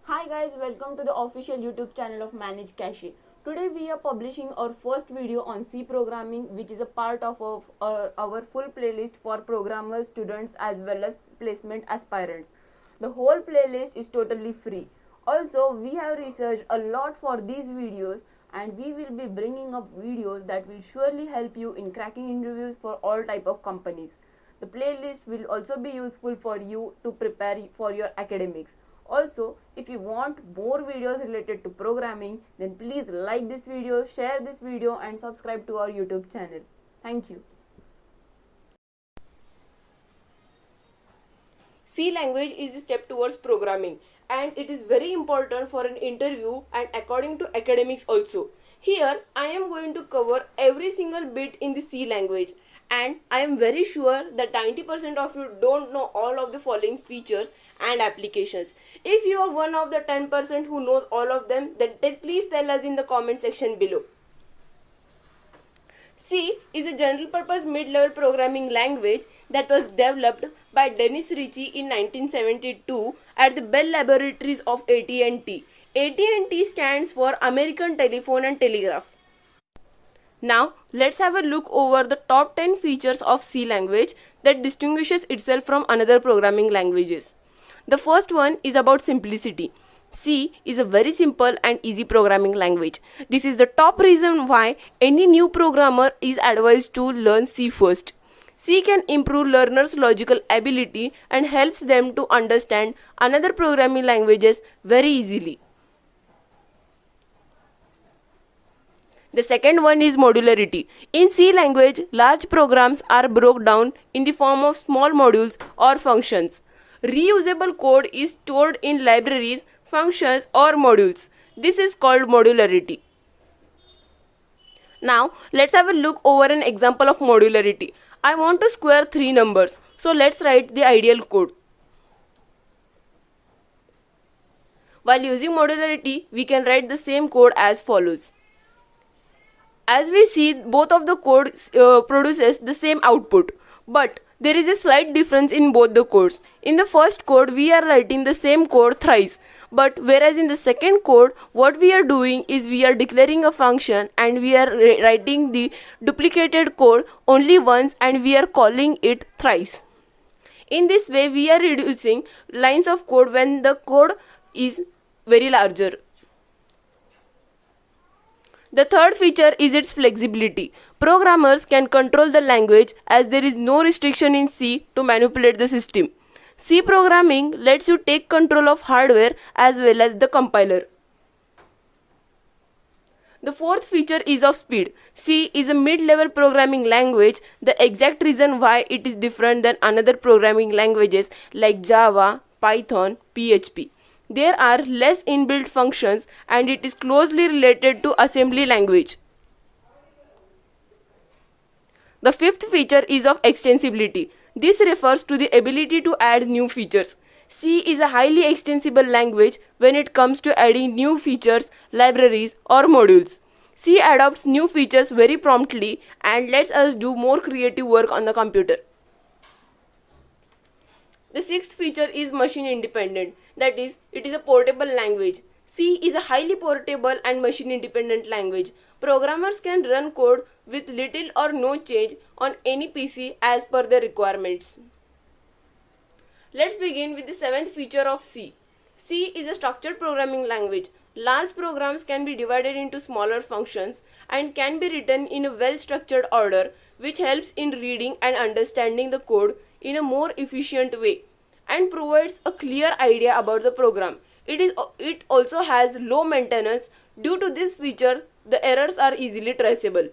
Hi guys, welcome to the official YouTube channel of Manage Cache. Today we are publishing our first video on C programming, which is a part of our full playlist for programmers, students as well as placement aspirants. The whole playlist is totally free. Also, we have researched a lot for these videos and we will be bringing up videos that will surely help you in cracking interviews for all type of companies. The playlist will also be useful for you to prepare for your academics. Also, if you want more videos related to programming, then please like this video, share this video and subscribe to our YouTube channel. Thank you. C language is a step towards programming and it is very important for an interview and according to academics also. Here I am going to cover every single bit in the C language and I am very sure that 90% of you don't know all of the following features and applications. If you are one of the 10% who knows all of them, then please tell us in the comment section below. C is a general purpose mid-level programming language that was developed by Dennis Ritchie in 1972 at the Bell Laboratories of AT&T. AT&T stands for American Telephone and Telegraph. Now let's have a look over the top 10 features of C language that distinguishes itself from another programming languages. The first one is about simplicity. C is a very simple and easy programming language. This is the top reason why any new programmer is advised to learn C first. C can improve learners' logical ability and helps them to understand another programming languages very easily. The second one is modularity. In C language, large programs are broken down in the form of small modules or functions. Reusable code is stored in libraries, functions or modules. This is called modularity. Now let's have a look over an example of modularity. I want to square three numbers, so let's write the ideal code. While using modularity, we can write the same code as follows. As we see, both of the code produces the same output, but there is a slight difference in both the codes. In the first code, we are writing the same code thrice, but whereas in the second code, what we are doing is we are declaring a function and we are writing the duplicated code only once and we are calling it thrice. In this way, we are reducing lines of code when the code is very larger. The third feature is its flexibility. Programmers can control the language as there is no restriction in C to manipulate the system. C programming lets you take control of hardware as well as the compiler. The fourth feature is of speed. C is a mid-level programming language. The exact reason why it is different than another programming languages like Java, Python, PHP. There are less inbuilt functions and it is closely related to assembly language. The fifth feature is of extensibility. This refers to the ability to add new features. C is a highly extensible language when it comes to adding new features, libraries or modules. C adopts new features very promptly and lets us do more creative work on the computer. The sixth feature is machine independent. That is, it is a portable language. C is a highly portable and machine independent language. Programmers can run code with little or no change on any PC as per their requirements. Let's begin with the seventh feature of C. C is a structured programming language. Large programs can be divided into smaller functions and can be written in a well-structured order, which helps in reading and understanding the code in a more efficient way and provides a clear idea about the program. It also has low maintenance. Due to this feature, the errors are easily traceable.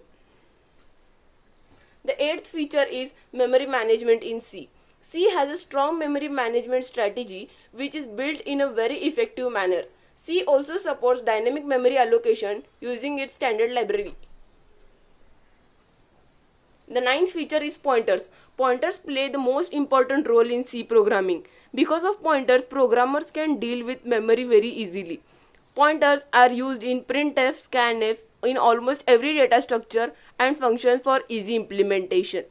The eighth feature is memory management in C. C has a strong memory management strategy which is built in a very effective manner. C also supports dynamic memory allocation using its standard library. The ninth feature is pointers. Pointers play the most important role in C programming. Because of pointers, programmers can deal with memory very easily. Pointers are used in printf, scanf, in almost every data structure and functions for easy implementation.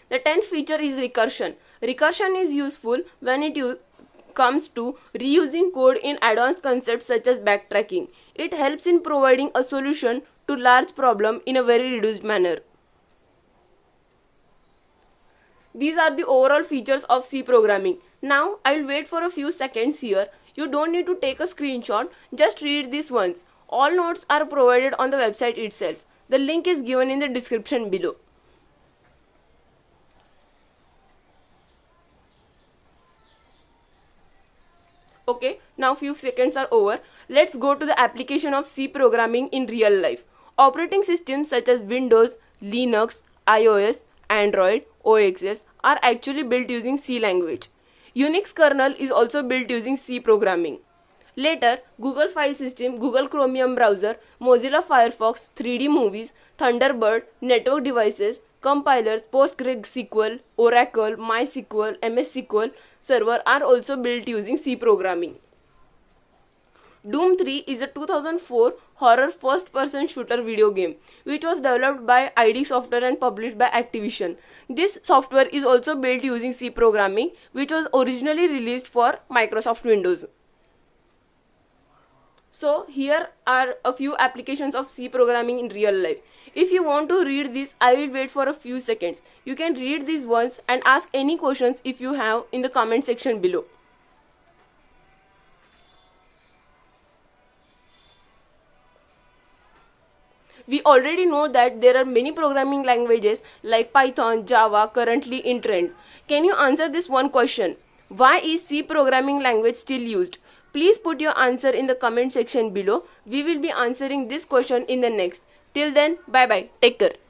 The 10th feature is recursion. Recursion is useful when it comes to reusing code in advanced concepts such as backtracking. It helps in providing a solution to large problem in a very reduced manner. These are the overall features of C programming. Now I'll wait for a few seconds here. You don't need to take a screenshot, just read this once. All notes are provided on the website itself. The link is given in the description below. Okay, now few seconds are over. Let's go to the application of C programming in real life. Operating systems such as Windows, Linux, iOS, Android, OS are actually built using C language. Unix kernel is also built using C programming. Later, Google File System, Google Chromium browser, Mozilla Firefox, 3D movies, Thunderbird, network devices, compilers, PostgreSQL, Oracle, MySQL, MS SQL server are also built using C programming. Doom 3 is a 2004 horror first-person shooter video game which was developed by ID Software and published by Activision. This software is also built using C programming which was originally released for Microsoft Windows. So here are a few applications of C programming in real life. If you want to read this, I will wait for a few seconds. You can read this once and ask any questions if you have in the comment section below. We already know that there are many programming languages like Python, Java currently in trend. Can you answer this one question? Why is C programming language still used? Please put your answer in the comment section below. We will be answering this question in the next. Till then, bye bye. Take care.